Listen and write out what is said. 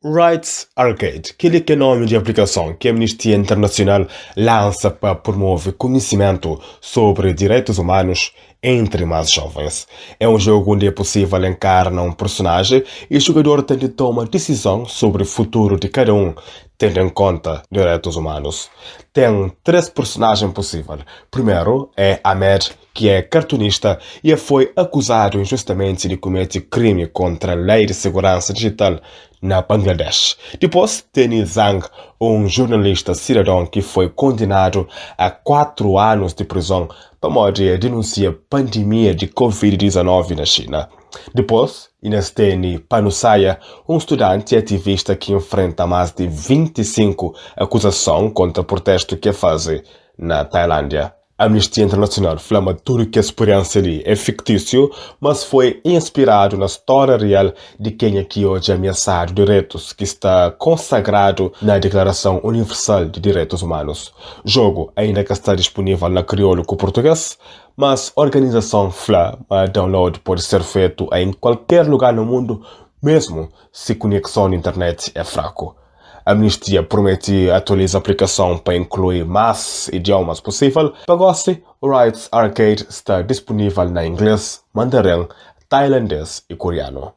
Rights Arcade, aquele que é nome de aplicação que a Amnistia Internacional lança para promover conhecimento sobre direitos humanos entre mais jovens. É um jogo onde é possível encarnar um personagem e o jogador tem de tomar decisão sobre o futuro de cada um, tendo em conta direitos humanos. Tem 3 personagens possíveis. Primeiro é Ahmed, que é cartunista e foi acusado injustamente de cometer crime contra a lei de segurança digital na Bangladesh. Depois, tem Zhang, um jornalista cidadão que foi condenado a 4 anos de prisão para modo denunciar a pandemia de Covid-19 na China. Depois, Inês tem Panusaya, um estudante e ativista que enfrenta mais de 25 acusações contra o protesto que faz na Tailândia. A Amnistia Internacional flama tudo que a experiência ali é fictício, mas foi inspirado na história real de quem aqui hoje é ameaçado direitos que está consagrado na Declaração Universal de Direitos Humanos. O jogo ainda que está disponível na crioulo com português, mas a organização FLA, o download pode ser feito em qualquer lugar no mundo, mesmo se a conexão na internet é fraco. A Amnistia promete atualizar a aplicação para incluir mais idiomas possível. Para você, o Rights Arcade está disponível na inglês, mandarim, tailandês e coreano.